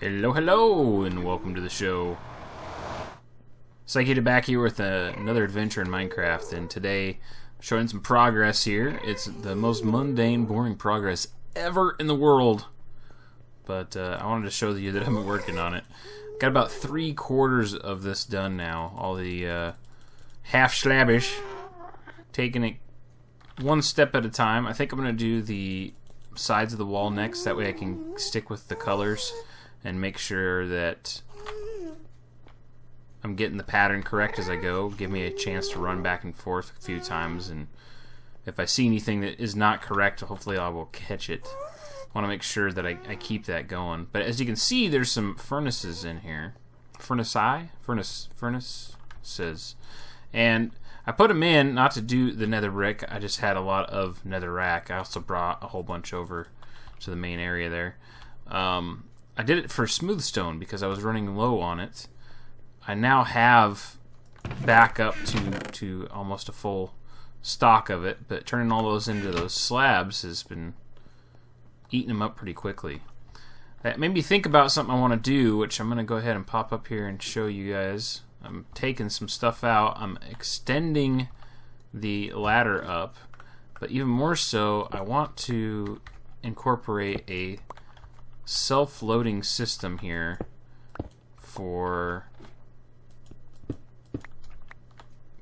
Hello, hello, and welcome to the show. SykoYoda back here with another adventure in Minecraft, and today I'm showing some progress here. It's the most mundane, boring progress ever in the world, but I wanted to show you that I've been working on it. Got about 3/4 of this done now. All the half slabish, taking it one step at a time. I think I'm going to do the sides of the wall next, that way I can stick with the colors and make sure that I'm getting the pattern correct as I go. Give me a chance to run back and forth a few times, and if I see anything that is not correct, hopefully I will catch it. I want to make sure that I keep that going. But as you can see, there's some furnaces in here. Furnaces. And I put them in not to do the nether brick. I just had a lot of netherrack. I also brought a whole bunch over to the main area there. I did it for smooth stone because I was running low on it. I now have back up to almost a full stock of it, but turning all those into those slabs has been eating them up pretty quickly. That made me think about something I want to do, which I'm going to go ahead and pop up here and show you guys. I'm taking some stuff out. I'm extending the ladder up, but even more so, I want to incorporate a self-loading system here for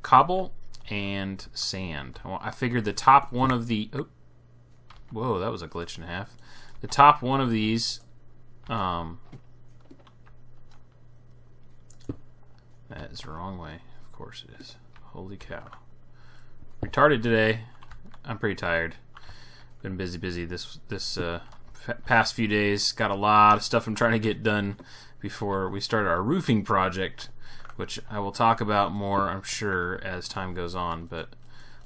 cobble and sand. I figured the top one of the... Oh, whoa, that was a glitch and a half. The top one of these... that is the wrong way. Of course it is. Holy cow. Retarded today. I'm pretty tired. Been busy this past few days. Got a lot of stuff I'm trying to get done before we start our roofing project, which I will talk about more, I'm sure, as time goes on. But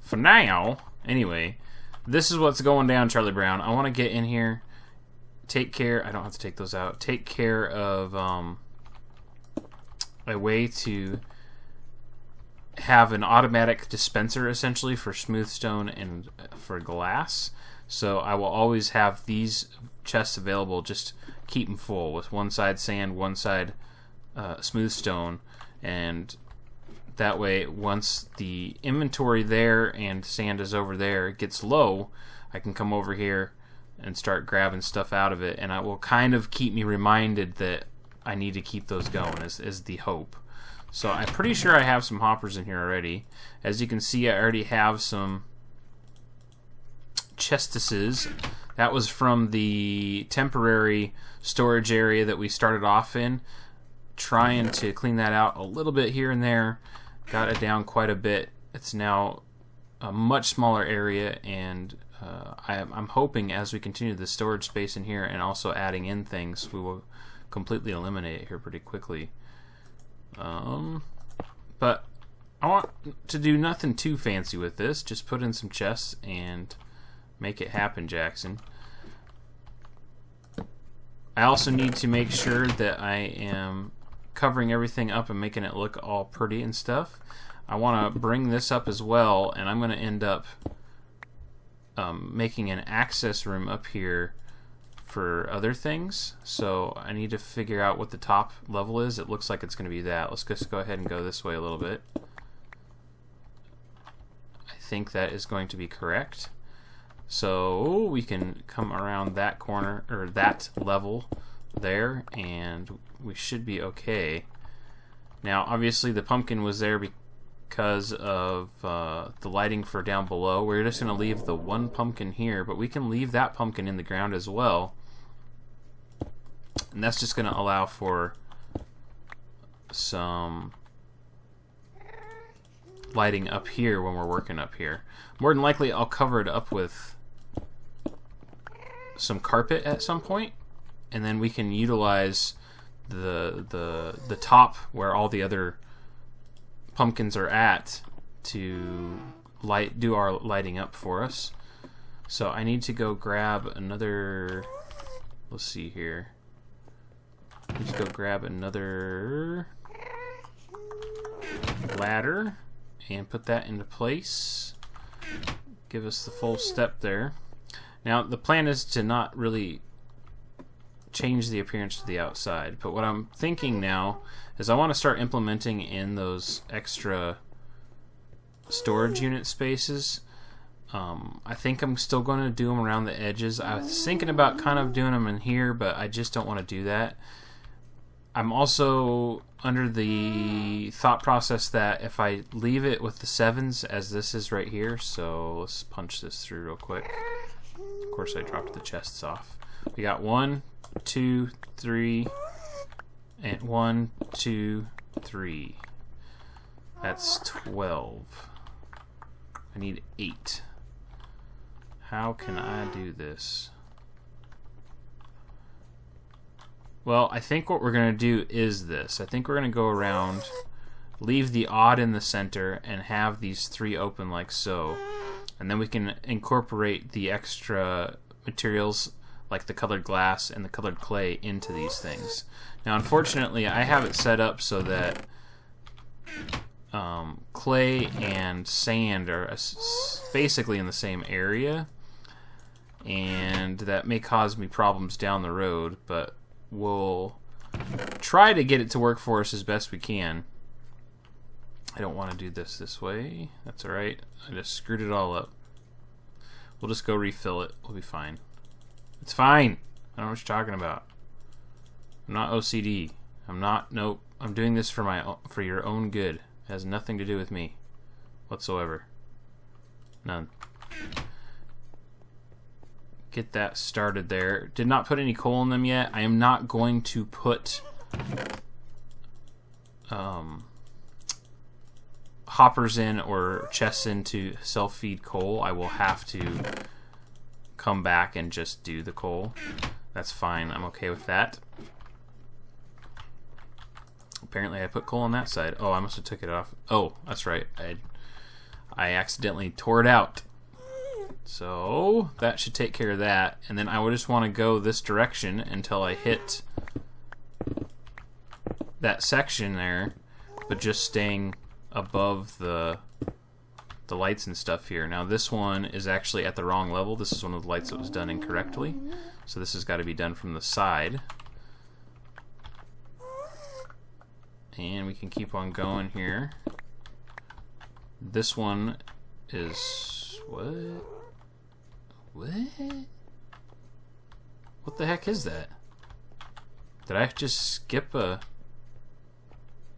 for now, anyway, this is what's going down, Charlie Brown. I want to get in here, take care. I don't have to take those out. Take care of a way to have an automatic dispenser, essentially, for smooth stone and for glass. So I will always have these chests available. Just keep them full with one side sand, one side smooth stone, and that way once the inventory there and sand is over there gets low, I can come over here and start grabbing stuff out of it, and it will kind of keep me reminded that I need to keep those going, is the hope. So I'm pretty sure I have some hoppers in here already. As you can see, I already have some chestises. That was from the temporary storage area that we started off in. Trying to clean that out a little bit here and there. Got it down quite a bit. It's now a much smaller area, and I'm hoping as we continue the storage space in here and also adding in things, we will completely eliminate it here pretty quickly. But I want to do nothing too fancy with this. Just put in some chests and make it happen, Jackson. I also need to make sure that I am covering everything up and making it look all pretty and stuff. I want to bring this up as well, and I'm going to end up making an access room up here for other things. So I need to figure out what the top level is. It looks like it's going to be that. Let's just go ahead and go this way a little bit. I think that is going to be correct. So we can come around that corner, or that level there, and we should be okay. Now obviously the pumpkin was there because of the lighting for down below. We're just going to leave the one pumpkin here, but we can leave that pumpkin in the ground as well, and that's just going to allow for some lighting up here when we're working up here. More than likely I'll cover it up with some carpet at some point, and then we can utilize the top where all the other pumpkins are at to do our lighting up for us. So I need to go grab another, let's see here, I need to go grab another ladder and put that into place. Give us the full step there. Now the plan is to not really change the appearance to the outside. But what I'm thinking now is I want to start implementing in those extra storage unit spaces. I think I'm still going to do them around the edges. I was thinking about kind of doing them in here, but I just don't want to do that. I'm also under the thought process that if I leave it with the 7s as this is right here, so let's punch this through real quick. Of course I dropped the chests off. We got 1, 2, 3, and 1, 2, 3. That's 12. I need 8. How can I do this? Well, I think what we're going to do is this. I think we're going to go around, leave the odd in the center, and have these 3 open like so. And then we can incorporate the extra materials like the colored glass and the colored clay into these things. Now, unfortunately, I have it set up so that clay and sand are basically in the same area, and that may cause me problems down the road, but we'll try to get it to work for us as best we can. I don't want to do this way. That's alright. I just screwed it all up. We'll just go refill it. We'll be fine. It's fine. I don't know what you're talking about. I'm not OCD. I'm not. Nope. I'm doing this for your own good. It has nothing to do with me whatsoever. None. Get that started there. Did not put any coal in them yet. I am not going to put hoppers in or chests in to self-feed coal. I will have to come back and just do the coal. That's fine. I'm okay with that. Apparently I put coal on that side. Oh, I must have took it off. Oh, that's right. I accidentally tore it out. So that should take care of that. And then I would just want to go this direction until I hit that section there, but just staying above the lights and stuff here. Now this one is actually at the wrong level. This is one of the lights that was done incorrectly. So this has got to be done from the side. And we can keep on going here. This one is... what? What the heck is that? Did I just skip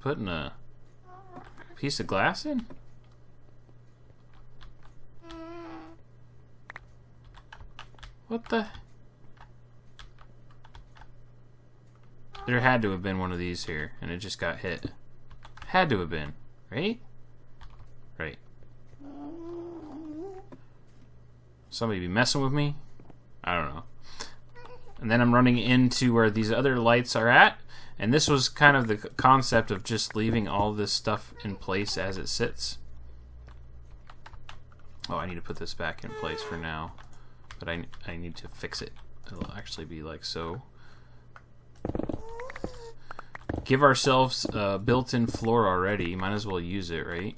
putting a piece of glass in? What the? There had to have been one of these here, and it just got hit. Had to have been, right? Right. Somebody be messing with me? I don't know. And then I'm running into where these other lights are at, and this was kind of the concept of just leaving all this stuff in place as it sits. Oh, I need to put this back in place for now, but I need to fix it. It'll actually be like so. Give ourselves a built-in floor already. Might as well use it, right?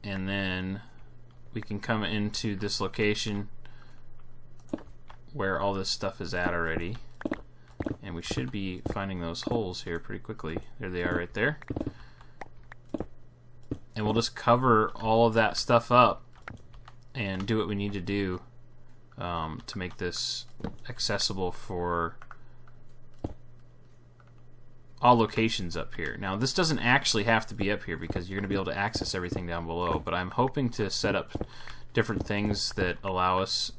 And then we can come into this location where all this stuff is at already. And we should be finding those holes here pretty quickly. There they are right there. And we'll just cover all of that stuff up and do what we need to do to make this accessible for all locations up here. Now this doesn't actually have to be up here because you're going to be able to access everything down below, but I'm hoping to set up different things that allow us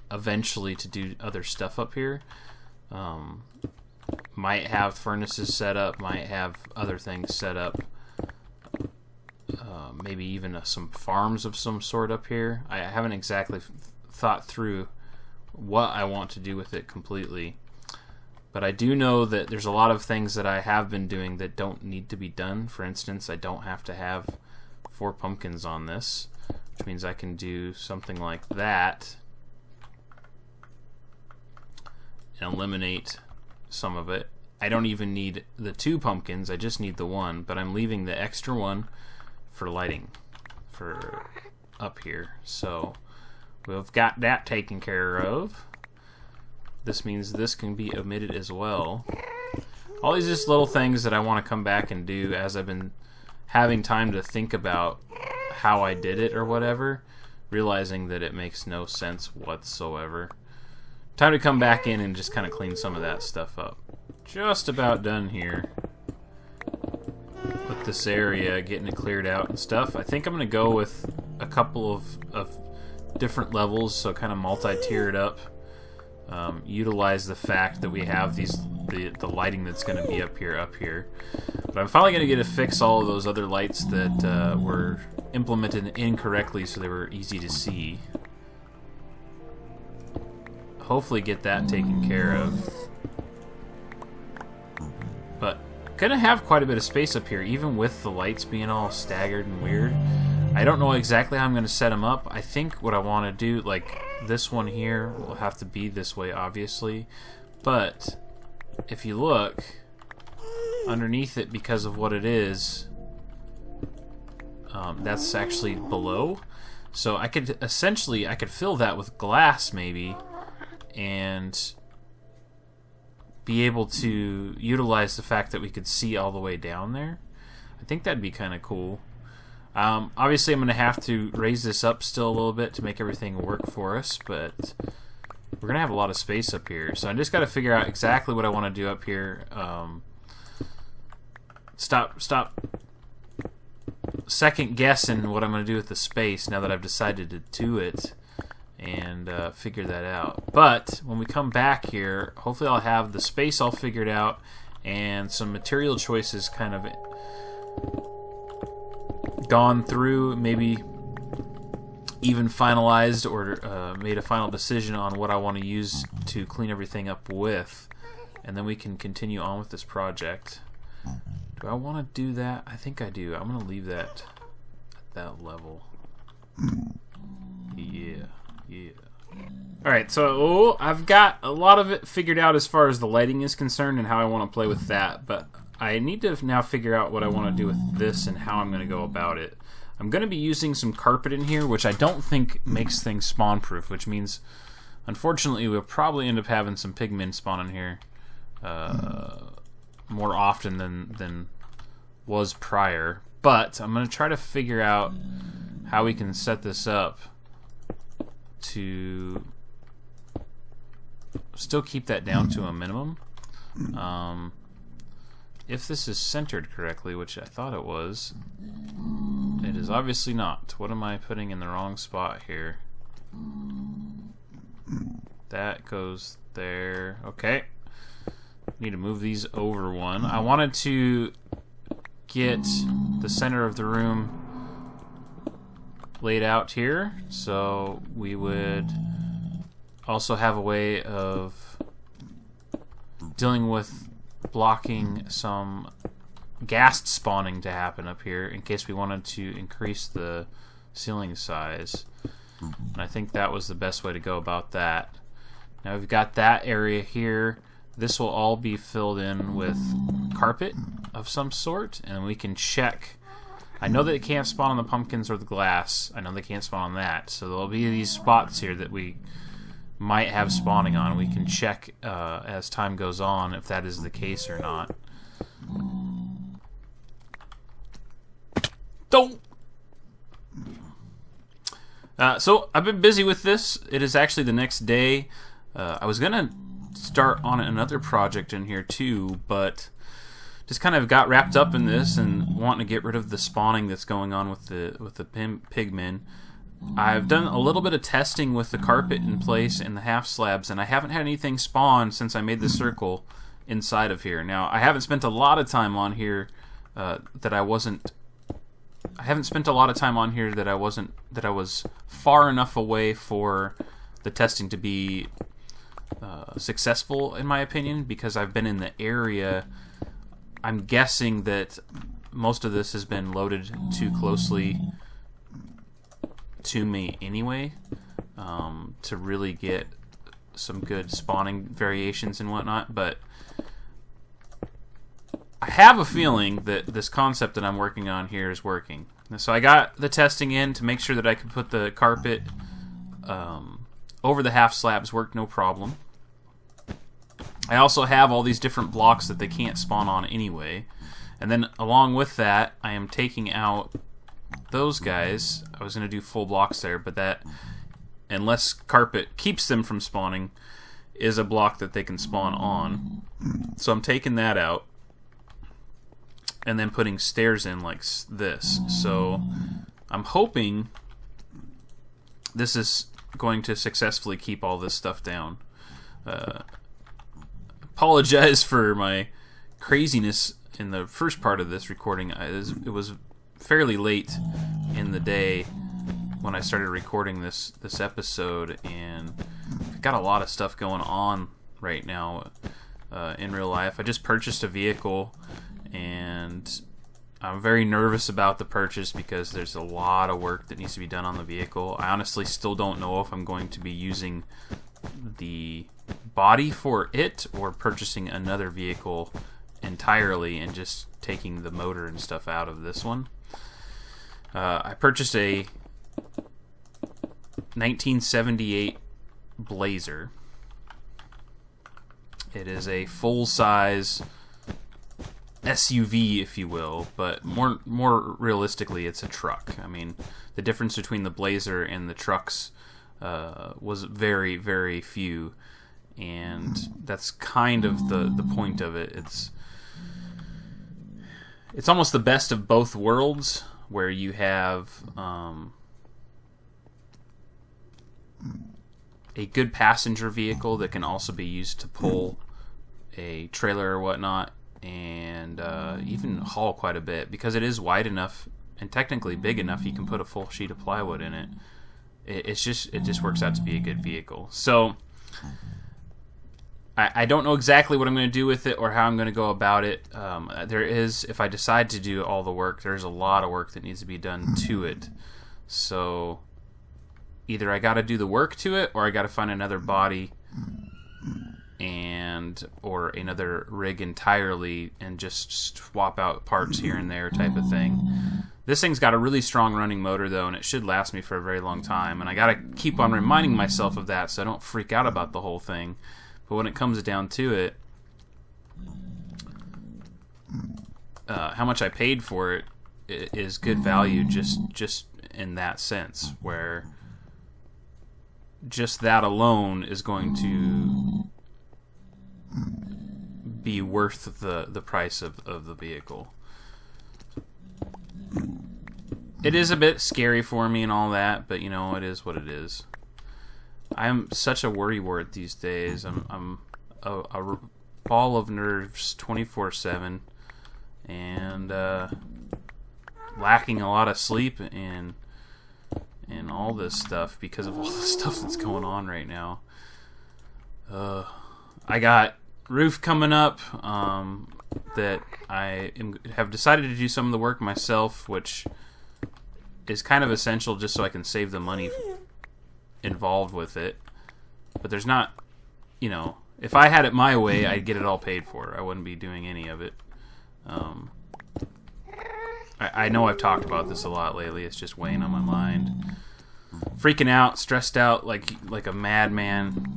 eventually to do other stuff up here. Might have furnaces set up, might have other things set up, maybe even some farms of some sort up here. I haven't exactly thought through what I want to do with it completely. But I do know that there's a lot of things that I have been doing that don't need to be done. For instance, I don't have to have 4 pumpkins on this, which means I can do something like that and eliminate some of it. I don't even need the 2 pumpkins, I just need the 1, but I'm leaving the extra one for lighting for up here. So we've got that taken care of. this means this can be omitted as well. All these just little things that I want to come back and do as I've been having time to think about how I did it or whatever, realizing that it makes no sense whatsoever. Time to come back in and just kind of clean some of that stuff up. Just about done here with this area, getting it cleared out and stuff. I think I'm going to go with a couple of different levels, so kind of multi-tiered up. Utilize the fact that we have the lighting that's going to be up here. But I'm finally going to get to fix all of those other lights that were implemented incorrectly so they were easy to see. Hopefully get that taken care of. But gonna have quite a bit of space up here, even with the lights being all staggered and weird. I don't know exactly how I'm gonna set them up. I think what I want to do, like this one here, will have to be this way, obviously. But if you look underneath it, because of what it is, that's actually below. So I could essentially fill that with glass maybe, and be able to utilize the fact that we could see all the way down there. I think that'd be kind of cool. Obviously, I'm going to have to raise this up still a little bit to make everything work for us, but we're going to have a lot of space up here. So I just got to figure out exactly what I want to do up here. Stop second guessing what I'm going to do with the space now that I've decided to do it, and figure that out. But when we come back here, hopefully I'll have the space all figured out and some material choices kind of gone through, maybe even finalized or made a final decision on what I want to use to clean everything up with, and then we can continue on with this project. Do I want to do that? I think I do. I'm going to leave that at that level. Yeah. Alright, so I've got a lot of it figured out as far as the lighting is concerned and how I want to play with that, but I need to now figure out what I want to do with this and how I'm going to go about it. I'm going to be using some carpet in here, which I don't think makes things spawn-proof, which means, unfortunately, we'll probably end up having some pigmen spawn in here more often than was prior. But I'm going to try to figure out how we can set this up to still keep that down to a minimum. If this is centered correctly, which I thought it was, it is obviously not. What am I putting in the wrong spot here? That goes there. Okay. Need to move these over one. I wanted to get the center of the room laid out here, so we would also have a way of dealing with blocking some ghast spawning to happen up here in case we wanted to increase the ceiling size. And I think that was the best way to go about that. Now we've got that area here. This will all be filled in with carpet of some sort, and we can check. I know that it can't spawn on the pumpkins or the glass. I know they can't spawn on that. So there'll be these spots here that we might have spawning on. We can check as time goes on if that is the case or not. Don't! So I've been busy with this. It is actually the next day. I was going to start on another project in here too, but just kind of got wrapped up in this and wanting to get rid of the spawning that's going on with the pigmen. I've done a little bit of testing with the carpet in place and the half slabs, and I haven't had anything spawn since I made the circle inside of here. Now, I haven't spent a lot of time on here that I was far enough away for the testing to be successful, in my opinion, because I've been in the area. I'm guessing that most of this has been loaded too closely to me anyway, to really get some good spawning variations and whatnot, but I have a feeling that this concept that I'm working on here is working. So I got the testing in to make sure that I could put the carpet over the half slabs. Worked no problem. I also have all these different blocks that they can't spawn on anyway. And then along with that, I am taking out those guys. I was going to do full blocks there, but that, unless carpet keeps them from spawning, is a block that they can spawn on. So I'm taking that out and then putting stairs in like this. So I'm hoping this is going to successfully keep all this stuff down. Apologize for my craziness in the first part of this recording. It was fairly late in the day when I started recording this episode, and I've got a lot of stuff going on right now in real life. I just purchased a vehicle, and I'm very nervous about the purchase because there's a lot of work that needs to be done on the vehicle. I honestly still don't know if I'm going to be using the body for it or purchasing another vehicle entirely and just taking the motor and stuff out of this one. I purchased a 1978 Blazer. It is a full-size SUV, if you will, but more realistically, it's a truck. I mean, the difference between the Blazer and the trucks was very, very few, and that's kind of the point of it. It's almost the best of both worlds, where you have a good passenger vehicle that can also be used to pull a trailer or whatnot, and even haul quite a bit, because it is wide enough and technically big enough you can put a full sheet of plywood in it. It just works out to be a good vehicle. So I don't know exactly what I'm going to do with it or how I'm going to go about it. There is, if I decide to do all the work, there's a lot of work that needs to be done to it. So either I got to do the work to it, or I got to find another body or another rig entirely and just swap out parts here and there type of thing. This thing's got a really strong running motor though, and it should last me for a very long time, and I got to keep on reminding myself of that so I don't freak out about the whole thing. But when it comes down to it, how much I paid for it is good value, just in that sense, where just that alone is going to be worth the price of the vehicle. It is a bit scary for me and all that, but you know, it is what it is. I'm such a worrywart these days. I'm a ball of nerves 24/7, and lacking a lot of sleep and all this stuff because of all the stuff that's going on right now. I got roof coming up that I have decided to do some of the work myself, which is kind of essential just so I can save the money involved with it. But there's not, you know, if I had it my way, I'd get it all paid for. I wouldn't be doing any of it. I know I've talked about this a lot lately. It's just weighing on my mind. Freaking out, stressed out like a madman.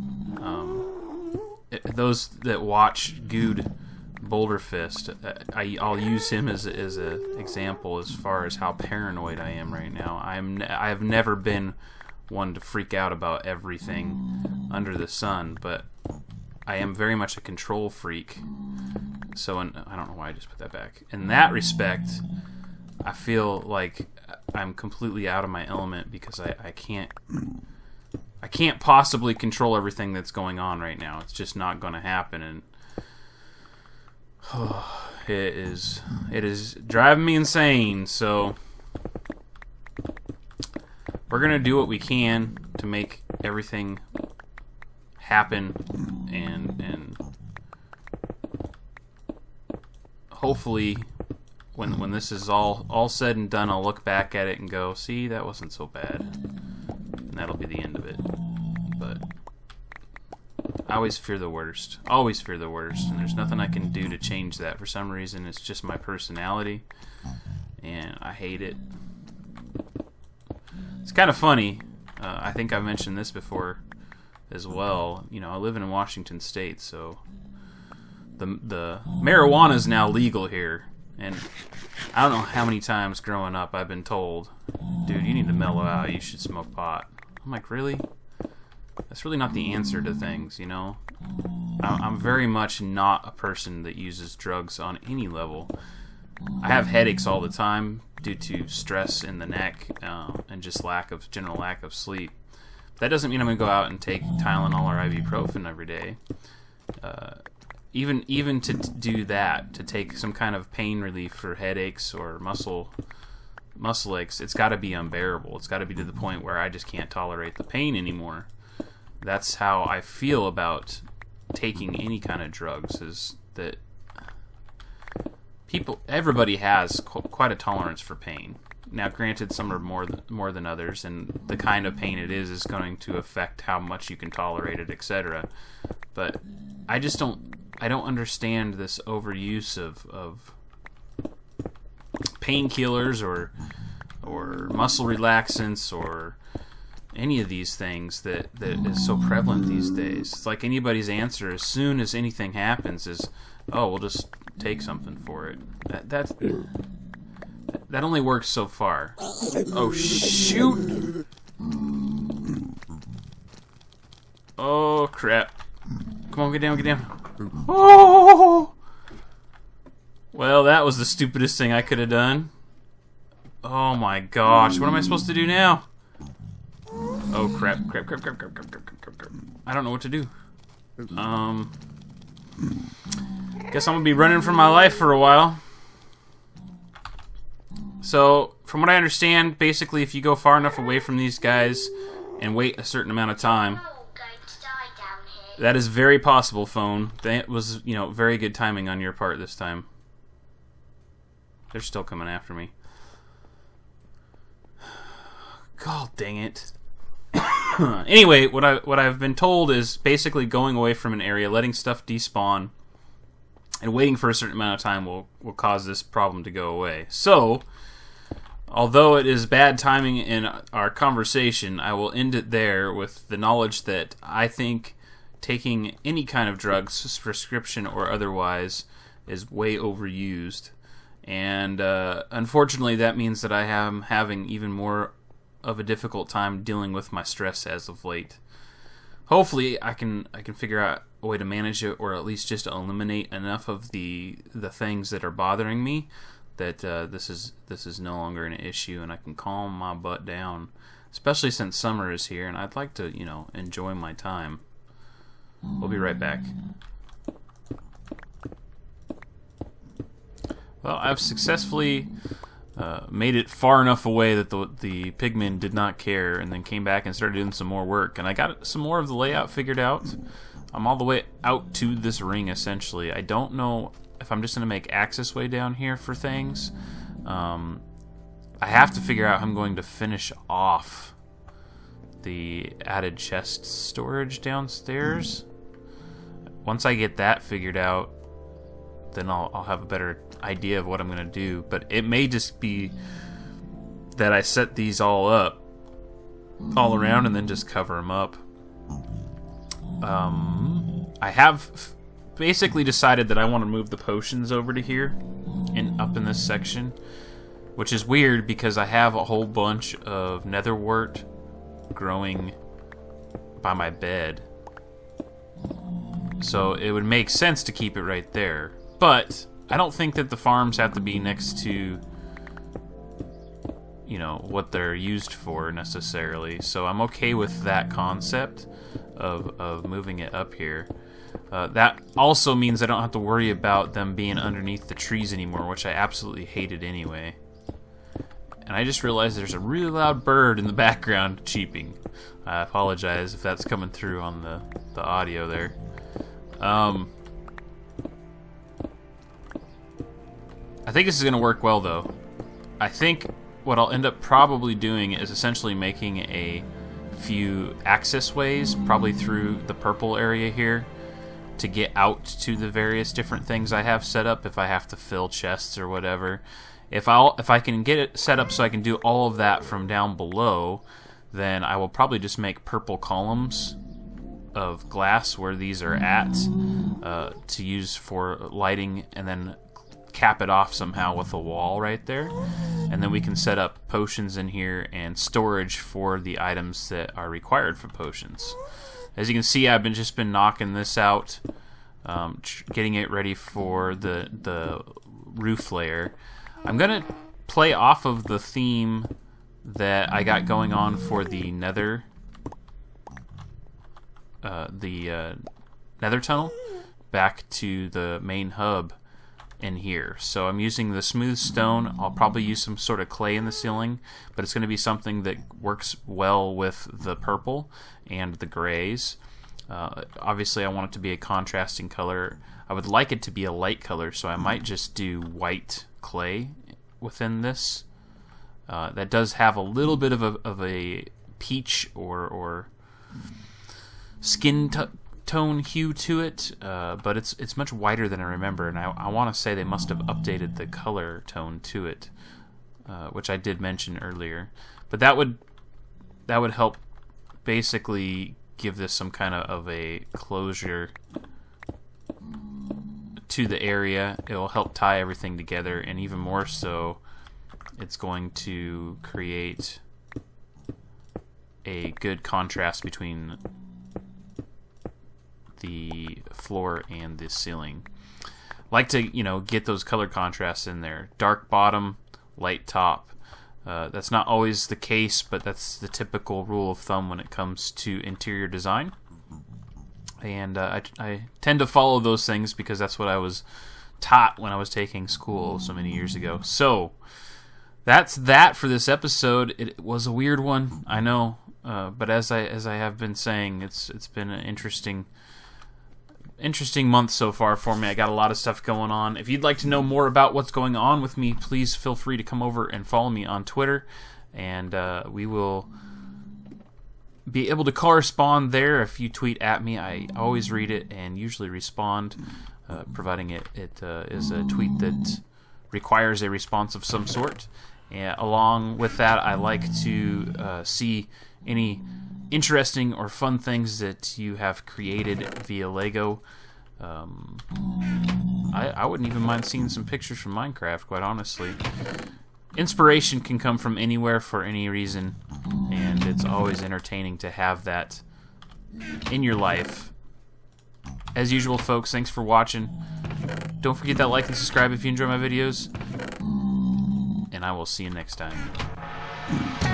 Those that watch Good Boulder Fist, I'll use him as an example as far as how paranoid I am right now. I have never been one to freak out about everything under the sun, but I am very much a control freak. So I don't know why I just put that back. In that respect, I feel like I'm completely out of my element because I can't possibly control everything that's going on right now. It's just not going to happen, and it is driving me insane. So we're going to do what we can to make everything happen, and hopefully when this is all said and done, I'll look back at it and go, see, that wasn't so bad. And that'll be the end of it. But I always fear the worst. Always fear the worst. And there's nothing I can do to change that. For some reason, it's just my personality. And I hate it. It's kind of funny. I think I've mentioned this before as well. You know, I live in Washington State, so the marijuana is now legal here, and I don't know how many times growing up I've been told, dude, you need to mellow out, you should smoke pot. I'm like, really? That's really not the answer to things, you know? I'm very much not a person that uses drugs on any level. I have headaches all the time due to stress in the neck and just general lack of sleep. That doesn't mean I'm going to go out and take Tylenol or ibuprofen every day. Even to do that, to take some kind of pain relief for headaches or muscle aches, it's got to be unbearable. It's got to be to the point where I just can't tolerate the pain anymore. That's how I feel about taking any kind of drugs, is that everybody has quite a tolerance for pain. Now, granted, some are more than others, and the kind of pain it is going to affect how much you can tolerate it, etc. But I don't understand this overuse of painkillers or muscle relaxants or any of these things that is so prevalent these days. It's like anybody's answer as soon as anything happens is, oh, we'll just take something for it. That only works so far. Oh, shoot! Oh, crap. Come on, get down. Oh! Well, that was the stupidest thing I could have done. Oh my gosh, what am I supposed to do now? Oh, crap. I don't know what to do. Guess I'm gonna be running for my life for a while. So, from what I understand, basically if you go far enough away from these guys and wait a certain amount of time, that is very possible, phone. That was, very good timing on your part this time. They're still coming after me. God dang it. Anyway, what I've been told is basically going away from an area, letting stuff despawn, and waiting for a certain amount of time will cause this problem to go away. So, although it is bad timing in our conversation, I will end it there with the knowledge that I think taking any kind of drugs, prescription or otherwise, is way overused. And unfortunately, that means that I am having even more of a difficult time dealing with my stress as of late. Hopefully, I can figure out a way to manage it, or at least just eliminate enough of the things that are bothering me that this is no longer an issue, and I can calm my butt down. Especially since summer is here, and I'd like to enjoy my time. We'll be right back. Well, I've successfully made it far enough away that the pigmen did not care, and then came back and started doing some more work. And I got some more of the layout figured out. I'm all the way out to this ring, essentially. I don't know if I'm just going to make access way down here for things. I have to figure out how I'm going to finish off the added chest storage downstairs. Once I get that figured out, then I'll have a better idea of what I'm going to do. But it may just be that I set these all up all around and then just cover them up. I have basically decided that I want to move the potions over to here and up in this section, which is weird because I have a whole bunch of netherwort growing by my bed. So it would make sense to keep it right there. But I don't think that the farms have to be next to, what they're used for necessarily. So I'm okay with that concept of moving it up here. That also means I don't have to worry about them being underneath the trees anymore, which I absolutely hated anyway. And I just realized there's a really loud bird in the background cheeping. I apologize if that's coming through on the audio there. I think this is going to work well, though. I think what I'll end up probably doing is essentially making a few access ways, probably through the purple area here, to get out to the various different things I have set up if I have to fill chests or whatever. If I can get it set up so I can do all of that from down below, then I will probably just make purple columns of glass where these are at to use for lighting, and then cap it off somehow with a wall right there. And then we can set up potions in here and storage for the items that are required for potions. As you can see, I've just been knocking this out, getting it ready for the roof layer. I'm gonna play off of the theme that I got going on for the nether tunnel back to the main hub in here. So I'm using the smooth stone. I'll probably use some sort of clay in the ceiling, but it's going to be something that works well with the purple and the grays. Obviously I want it to be a contrasting color. I would like it to be a light color, so I might just do white clay within this. That does have a little bit of a peach or skin tone hue to it, but it's much whiter than I remember, and I want to say they must have updated the color tone to it, which I did mention earlier. But that would help basically give this some kind of a closure to the area. It'll help tie everything together, and even more so, it's going to create a good contrast between the floor and the ceiling. Like to, get those color contrasts in there. Dark bottom, light top. That's not always the case, but that's the typical rule of thumb when it comes to interior design. And I tend to follow those things because that's what I was taught when I was taking school so many years ago. So that's that for this episode. It was a weird one, I know, but as I have been saying, it's been an interesting month so far for me. I got a lot of stuff going on. If you'd like to know more about what's going on with me, please feel free to come over and follow me on Twitter, and we will be able to correspond there. If you tweet at me, I always read it and usually respond, providing it is a tweet that requires a response of some sort. And along with that, I like to see any interesting or fun things that you have created via Lego. I wouldn't even mind seeing some pictures from Minecraft, quite honestly. Inspiration can come from anywhere for any reason, and it's always entertaining to have that in your life. As usual, folks, thanks for watching. Don't forget that like and subscribe if you enjoy my videos, and I will see you next time.